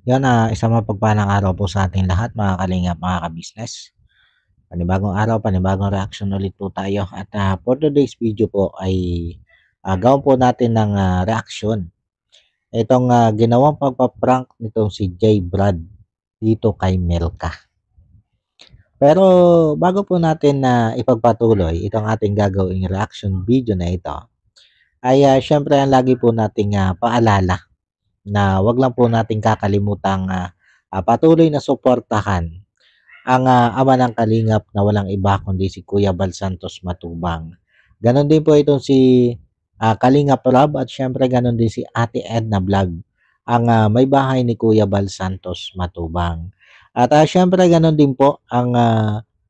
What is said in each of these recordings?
Yan, isang mapagpalang araw po sa ating lahat mga kalingap, mga ka-business. Panibagong araw, panibagong reaction ulit po tayo. At for today's video po ay gawin po natin ng reaction. Itong ginawang pagpa-prank nitong si J. Brad dito kay Melka. Pero bago po natin na ipagpatuloy itong ating gagawing reaction video na ito, ay syempre ang lagi po nating paalala na wag lang po nating kakalimutang patuloy na suportahan ang ama ng kalingap na walang iba kundi si Kuya Bal Santos Matubang. Ganon din po itong si Kalingap Rob at syempre ganon din si Ate Edna Vlog, ang may bahay ni Kuya Bal Santos Matubang. At syempre ganon din po ang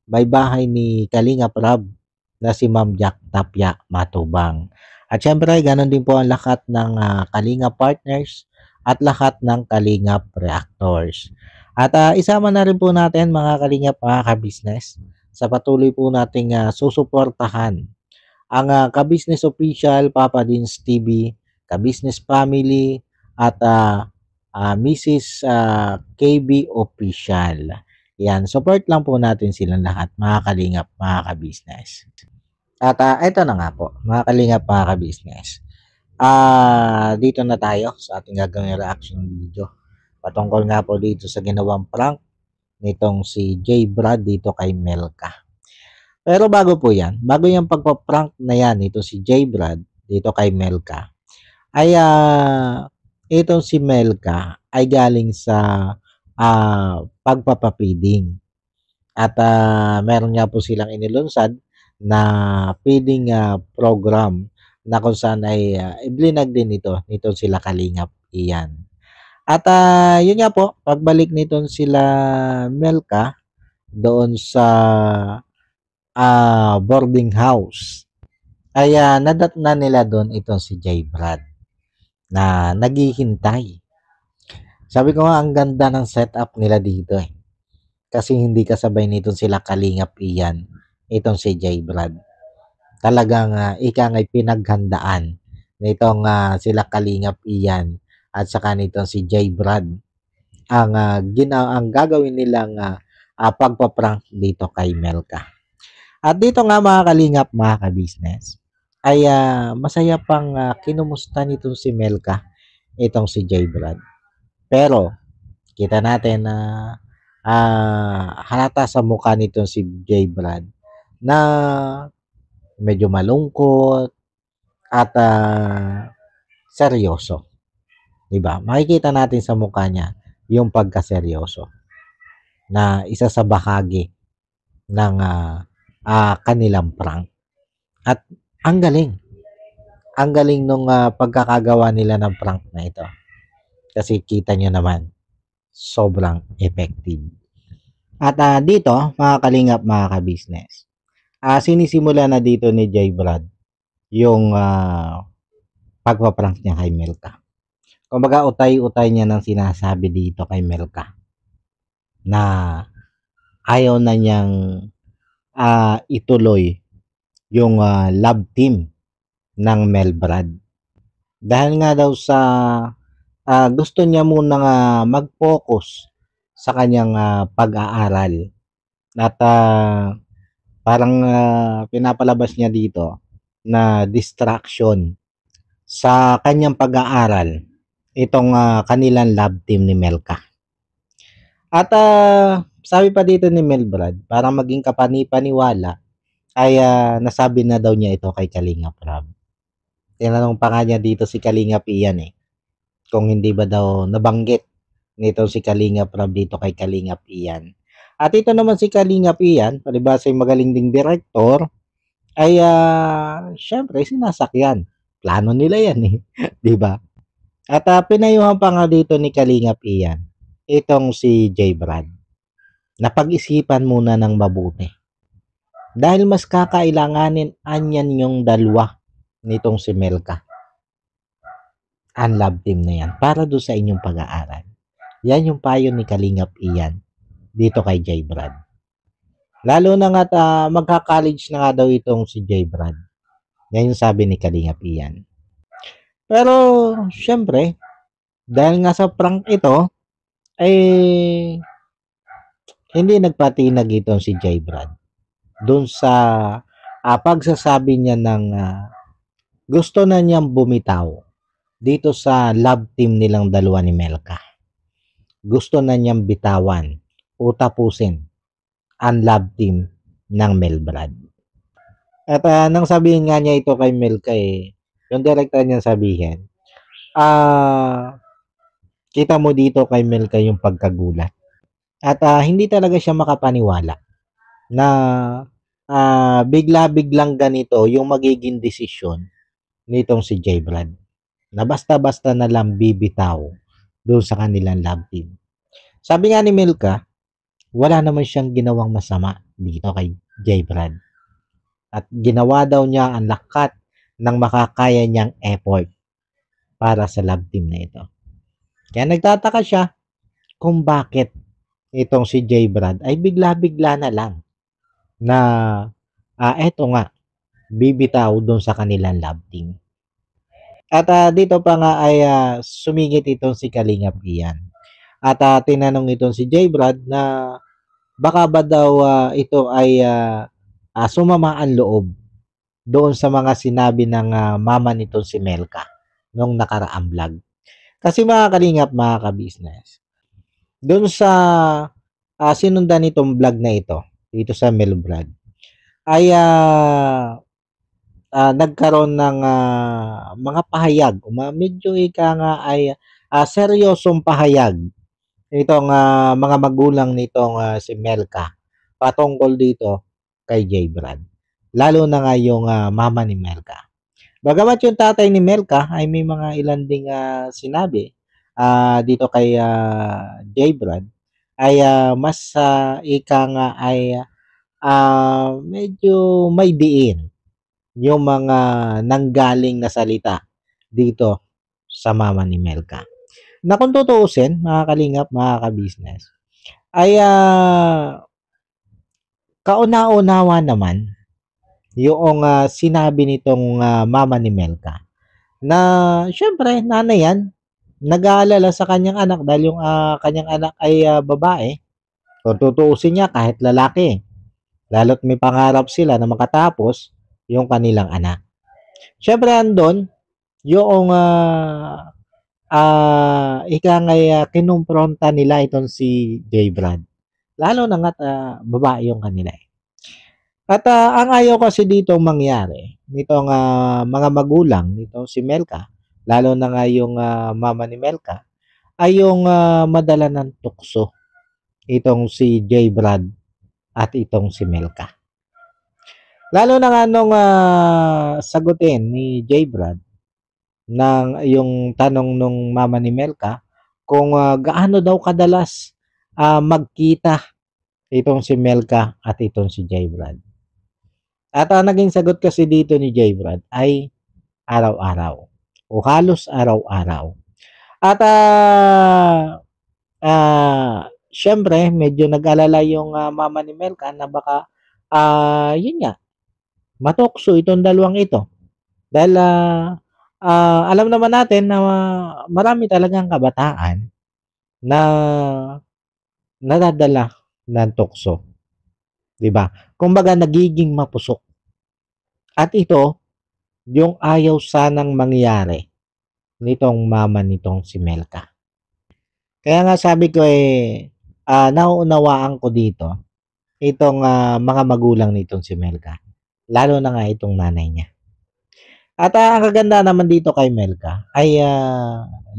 may bahay ni Kalingap Rob na si Ma'am Jack Tapia Matubang. At syempre ganon din po ang lahat ng Kalingap partners at lahat ng Kalingap reactors. At isama na rin po natin mga kalingap, mga ka-business, sa patuloy po nating susuportahan ang ka-business official, Papa Dins TV, ka-business family, at Mrs. KB official. Yan, support lang po natin silang lahat, mga kalingap, mga ka-business. At ito na nga po, mga kalingap, mga ka-business. Dito na tayo sa ating gagawin reaction video. Patungkol nga po dito sa ginawang prank nitong si J. Brad dito kay Melka. Pero bago po yan, bago yung pagpa-prank na yan nito si J. Brad dito kay Melka, ay itong si Melka ay galing sa pagpapapiding. At meron nga po silang inilunsad na feeding program na kung saan ay iblinag din nito sila Kalingap Iyan. At yun nga po, pagbalik nitong sila Melka doon sa boarding house, ay nadatnan nila doon itong si J. Brad na naghihintay. Sabi ko nga, ang ganda ng setup nila dito eh. Kasi hindi kasabay nitong sila Kalingap Iyan, itong si J. Brad. Talagang ika nga'y pinaghandaan nitong sila Kalingap Iyan at saka nitong si J. Brad ang gagawin nilang pagpa-prank dito kay Melka. At dito nga mga kalingap, mga ka-business, ay masaya pang kinumusta nitong si Melka itong si J. Brad. Pero kita natin na halata sa mukha nitong si J. Brad na medyo malungkot at seryoso. Diba? Makikita natin sa mukha niya yung pagkaseryoso na isa sa bahagi ng kanilang prank. At ang galing. Ang galing nung pagkakagawa nila ng prank na ito. Kasi kita nyo naman, sobrang effective. At dito, mga kalingap, mga ka-business, sinisimula na dito ni J. Brad yung pagpaprank niya kay Melka. Kumbaga, utay-utay niya nang sinasabi dito kay Melka na ayaw na niyang ituloy yung love team ng Mel Brad. Dahil nga daw sa gusto niya munang mag-focus sa kanyang pag-aaral. At parang pinapalabas niya dito na distraction sa kanyang pag-aaral itong kanilang love team ni Melka. At sabi pa dito ni Mel Brad, para maging kapani-paniwala, ay nasabi na daw niya ito kay Kalingap Rob. Tinanong pa nga niya dito si Kalingap Iyan eh, kung hindi ba daw nabanggit nito si Kalingap Rob dito kay Kalingap Iyan. At ito naman si Kalingap Iyan, palibasa yung magaling ding direktor, ay syempre sinasakyan. Plano nila yan eh, di ba? At pinayuhan pa nga dito ni Kalingap Iyan itong si J. Brad na pag-isipan muna ng mabuti. Dahil mas kakailanganin anyan yung dalawa nitong si Melka. Ang love team na yan para doon sa inyong pag-aaral. Yan yung payo ni Kalingap Iyan dito kay J. Brad. Lalo na nga magka-college na nga daw itong si J. Brad. Yan yung sabi ni Kalingap Iyan. Pero syempre, dahil nga sa prank ito, eh hindi nagpatinag itong si Jay Brad doon sa pagsasabi niya ng gusto na niyang bumitaw dito sa love team nilang dalawa ni Melka. Gusto na niyang bitawan o tapusin ang love team ng Melbrad. At nang sabihin nga niya ito kay Melka yung director niya sabihin, kita mo dito kay Melka yung pagkagulat. At hindi talaga siya makapaniwala na bigla-biglang ganito yung magiging desisyon nitong si J. Brad. Na basta-basta na lang bibitaw doon sa kanilang love team. Sabi nga ni Melka, wala naman siyang ginawang masama dito kay J. Brad. At ginawa daw niya ang lakat ng makakaya niyang effort para sa love team na ito. Kaya nagtataka siya kung bakit itong si J. Brad ay bigla-bigla na lang na eto nga, bibitaw doon sa kanilang love team. At dito pa nga ay sumingit itong si Kalingap Ian. At tinanong itong si J. Brad na baka ba daw ito ay sumama ang loob doon sa mga sinabi ng mama nitong si Melka nung nakaraang vlog. Kasi mga Kalingap, mga ka-business, doon sa sinundan itong vlog na ito, dito sa Melbrad, ay nagkaroon ng mga pahayag, medyo ika nga ay seryosong pahayag itong mga magulang nitong si Melka patungkol dito kay J. Brad. Lalo na nga yung mama ni Melka. Bagamat yung tatay ni Melka ay may mga ilan ding sinabi dito kay J. Brad, ay mas ika nga ay medyo may diin yung mga nanggaling na salita dito sa mama ni Melka. Na kung tutuusin, mga kalingap, mga ka-business, ay kauna-unawa naman yung sinabi nitong mama ni Melka na syempre nanay yan, nag-aalala sa kanyang anak dahil yung kanyang anak ay babae. Kung tutuusin niya kahit lalaki, lalo't may pangarap sila na makatapos yung kanilang anak. Syempre andon yung ika ngay kinumpronta nila itong si J. Brad. Lalo na nga babae yung kanila. At ang ayaw kasi dito mangyari nitong mga magulang nitong si Melka, lalo na nga yung mama ni Melka, ay yung madala ng tukso itong si J. Brad at itong si Melka. Lalo na nga nung sagutin ni J. Brad ng yung tanong nung mama ni Melka kung gaano daw kadalas magkita itong si Melka at itong si J. Brad. At naging sagot kasi dito ni J. Brad ay araw-araw o halos araw-araw. At syempre medyo nag-alala yung mama ni Melka na baka yun nga, matokso itong dalawang ito. Dahil alam naman natin na marami talagang kabataan na nadadala ng tukso. 'Di ba? Kumbaga nagiging mapusok. At ito yung ayaw sanang mangyari nitong mama nitong si Melka. Kaya nga sabi ko nauunawaan ko dito itong mga magulang nitong si Melka. Lalo na nga itong nanay niya. At ang kaganda naman dito kay Melka ay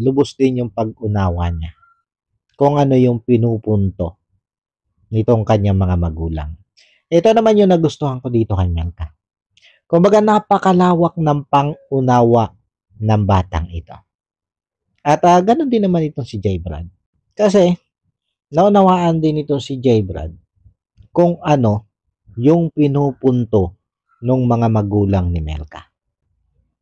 lubos din yung pag-unawa niya kung ano yung pinupunto nitong kanyang mga magulang. Ito naman yung nagustuhan ko dito kay Melka. Kumbaga napakalawak ng pang-unawa ng batang ito. At ganun din naman itong si J. Brad. Kasi naunawaan din itong si J. Brad kung ano yung pinupunto ng mga magulang ni Melka.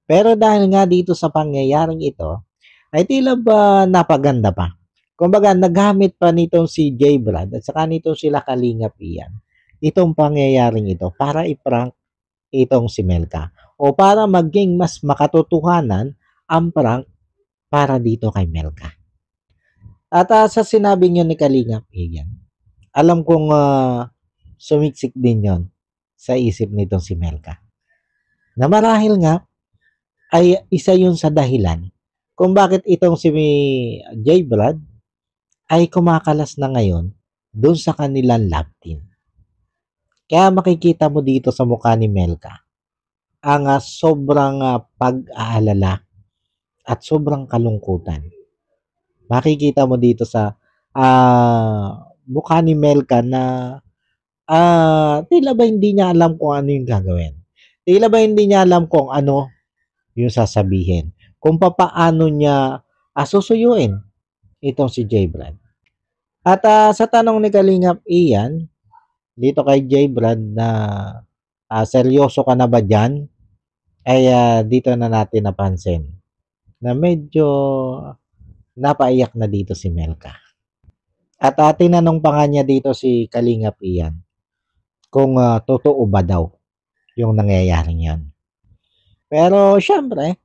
Pero dahil nga dito sa pangyayaring ito, ay tila ba napaganda pa. Kumbaga, nagamit pa nitong si J. Brad at saka nitong sila Kalingap Ian itong pangyayaring ito para i-prank itong si Melka o para maging mas makatotohanan ang prank para dito kay Melka. At sa sinabing yun ni Kalingap Ian, alam kong sumiksik din yon sa isip nitong si Melka. Na marahil nga ay isa yun sa dahilan kung bakit itong si J. Brad ay kumakalas na ngayon doon sa kanilang love team. Kaya makikita mo dito sa mukha ni Melka ang sobrang pag-aalala at sobrang kalungkutan. Makikita mo dito sa mukha ni Melka na tila ba hindi niya alam kung ano yung gagawin. Tila ba hindi niya alam kung ano yung sasabihin. Kung papaano niya susuyuin itong si J. Brad. At sa tanong ni Kalingap Ian, dito kay J. Brad na seryoso ka na ba dyan? Ay dito na natin napansin na medyo napaiyak na dito si Melka. At tinanong pa nga niya dito si Kalingap Ian kung totoo ba daw yung nangyayaring yan. Pero syempre,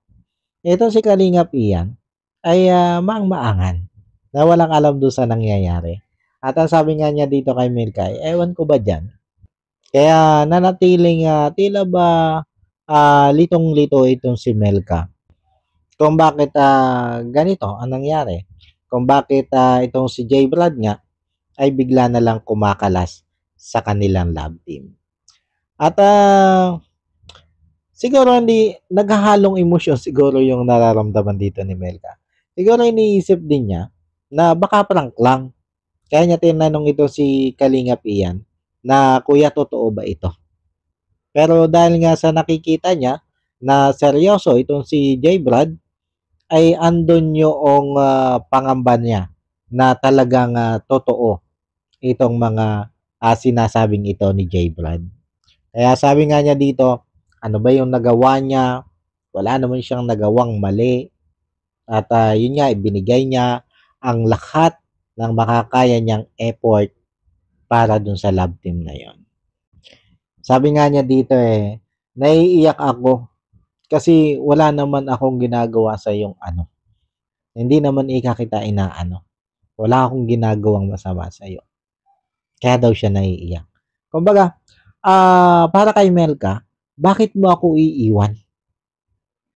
ito si Kalingap Ian ay maang-maangan na walang alam doon sa nangyayari. At ang sabi nga niya dito kay Melka, ewan ko ba dyan? Kaya nanatiling tila ba litong-lito itong si Melka. Kung bakit ganito ang nangyari. Kung bakit itong si J. Brad nga ay bigla na lang kumakalas sa kanilang love team. At siguro hindi naghahalong emosyon siguro yung nararamdaman dito ni Melka. Siguro iniisip din niya na baka prank lang. Kaya niya tinanong ito si Kalingap Ian na kuya totoo ba ito? Pero dahil nga sa nakikita niya na seryoso itong si J. Brad ay andon yung pangamba niya na talagang totoo itong mga sinasabing ito ni J. Brad. Kaya sabi nga niya dito, ano ba yung nagawa niya? Wala naman siyang nagawang mali. At yun nga, ibinigay niya ang lahat ng makakaya niyang effort para dun sa love team na yon. Sabi nga niya dito naiiyak ako kasi wala naman akong ginagawa sa yung ano. Hindi naman kita inaano. Wala akong ginagawang masama sa iyo. Kaya daw siya naiiyak. Kumbaga, para kay Melka, bakit mo ako iiwan?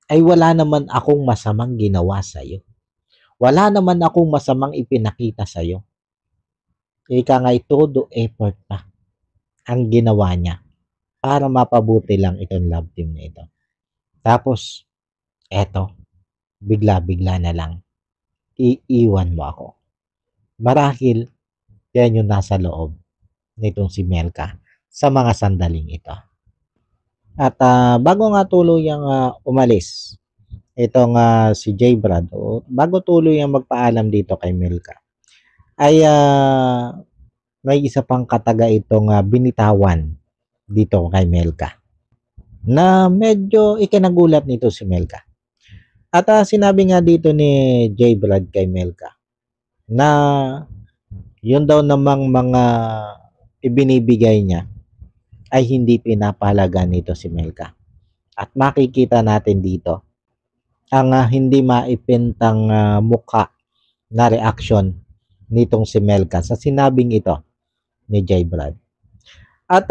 Ay wala naman akong masamang ginawa sa iyo. Wala naman akong masamang ipinakita sa iyo. Ika nga todo effort pa ang ginawa niya para mapabuti lang itong love team na ito. Tapos, eto, bigla-bigla na lang, iiwan mo ako. Marahil, yan yung nasa loob nitong si Melka sa mga sandaling ito. At bago nga tuluyang umalis, itong si J. Brad, bago tuluyang magpaalam dito kay Melka, ay may isa pang kataga itong binitawan dito kay Melka na medyo ikinagulat nito si Melka. At sinabi nga dito ni J. Brad kay Melka na yun daw namang mga ibinibigay niya ay hindi pinapahalaga nito si Melka. At makikita natin dito ang hindi maipintang mukha na reaksyon nitong si Melka sa sinabing ito ni J. Brad. At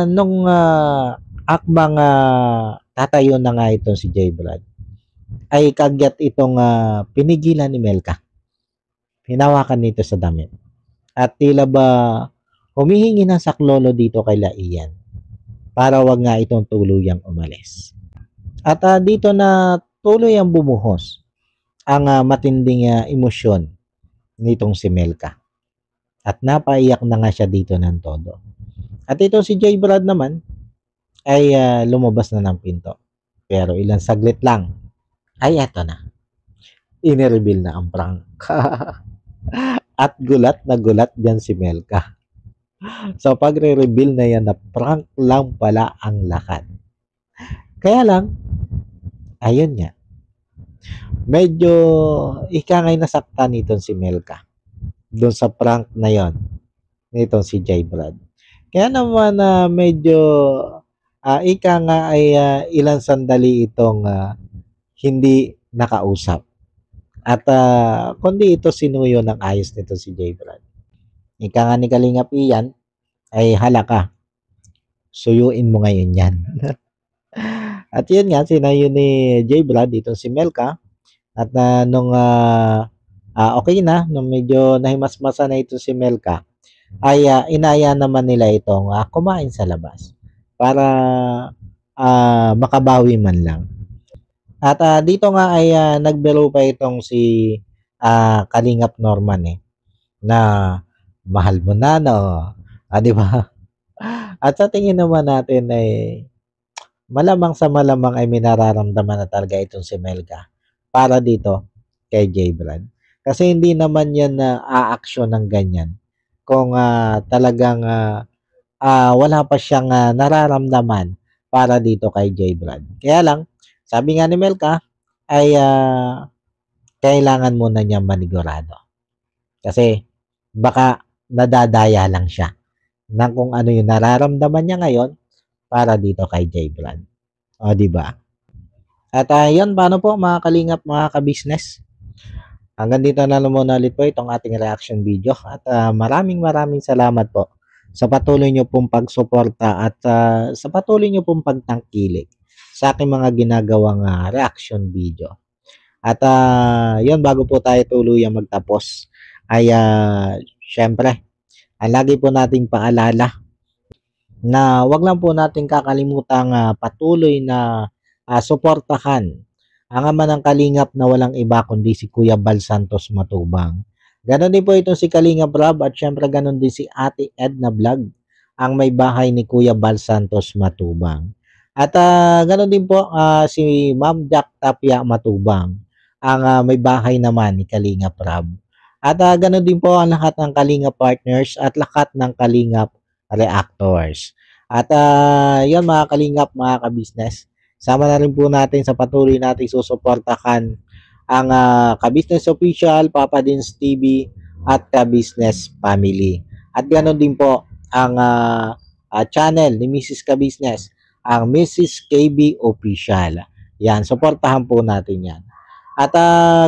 nung akbang tatayo na nga ito si J. Brad, ay kagyat itong pinigilan ni Melka. Hinawakan nito sa damit. At tila ba humihingi ng saklolo dito kay Ian para wag nga itong tuluyang umalis. At dito na tuluyang bumuhos ang matinding emosyon nitong si Melka. At napaiyak na nga siya dito ng todo. At ito si J. Brad naman ay lumabas na ng pinto. Pero ilang saglit lang ay eto na. Inireveal na ang prank. At gulat na gulat dyan si Melka. So pagre-reveal na yan na prank lang pala ang lahat. Kaya lang, ayun nga. Medyo ikangay nasaktan nitong si Melka. Doon sa prank na yon nitong si J. Brad. Kaya naman medyo ika nga ay ilang sandali itong hindi nakausap At kundi ito sinuyo ng ayos nito si J. Brad. Ika nga ni Kalingap Ian ay halaka. Suyuin mo ngayon yan. At yun nga, sinayo ni J. Brad dito si Melka. At nung okay na, nung medyo nahimasmasa na ito si Melka, ay inaya naman nila itong kumain sa labas para makabawi man lang. At dito nga ay nagbiro pa itong si Kalingap Norman na mahal mo na no. Di ba? At sa tingin naman natin ay malamang sa malamang ay may nararamdaman na talaga itong si Melka para dito kay J. Brad. Kasi hindi naman yan na a-action ng ganyan kung talagang wala pa siyang nararamdaman para dito kay J. Brad. Kaya lang, sabi nga ni Melka ay kailangan muna niya manigurado. Kasi baka nadadaya lang siya ng kung ano yung nararamdaman niya ngayon para dito kay J. Brad. O, di ba? At yun, paano po mga kalingap, mga ka-business? Hanggang dito na lang muna ulit po itong ating reaction video. At maraming salamat po sa patuloy nyo pong pagsuporta at sa patuloy nyo pong pagtangkilik sa aking mga ginagawang reaction video. At yun, bago po tayo tuluyang magtapos, ay syempre, ang lagi po nating paalala na wag lang po nating kakalimutang patuloy na suportahan ang ama ng Kalingap na walang iba kundi si Kuya Bal Santos Matubang. Ganon din po itong si Kalingap Rob at syempre ganon din si Ate Edna Vlog, ang may bahay ni Kuya Bal Santos Matubang. At ganon din po si Ma'am Jack Tapia Matubang, ang may bahay naman ni Kalingap Rob. At ganon din po ang lahat ng Kalingap partners at lahat ng Kalingap reactors. At yun mga Kalingap, mga ka-business, sama na rin po natin sa patuloy nating susuportahan ang Ka-Business Official, Papa Dins TV at Ka-Business Family. At ganoon din po ang channel ni Mrs. Ka-Business, ang Mrs. KB Official. Yan, suportahan po natin yan. At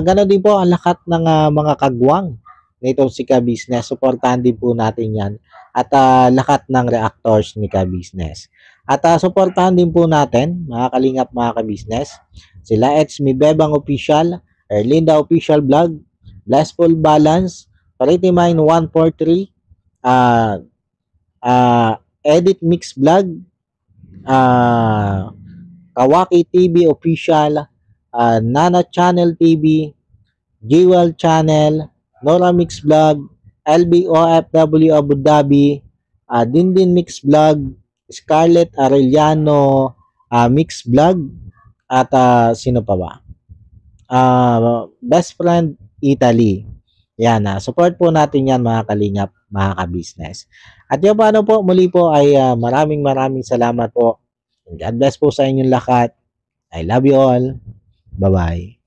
ganoon din po ang lahat ng mga kagwang nitong si Ka-Business, suportahan din po natin yan. At lahat ng reactors ni Ka-Business. At suportahan din po natin, mga kalingap, mga ka-business, sila Mi Bebang Official, Erlinda Official Vlog, Blessful Balance, Pretty Mind 143, Edit Mix Vlog, Kawaki TV Official, Nana Channel TV, Jewel Channel, Nora Mix Vlog, LBOFW Abu Dhabi, Dindin Mix Vlog, Scarlett Arellano Mix Vlog, at sino pa ba? Best Friend Italy. Yan, support po natin yan mga kalingap, mga ka-business. At yung paano po, muli po ay maraming salamat po. God bless po sa inyong lahat. I love you all. Bye-bye.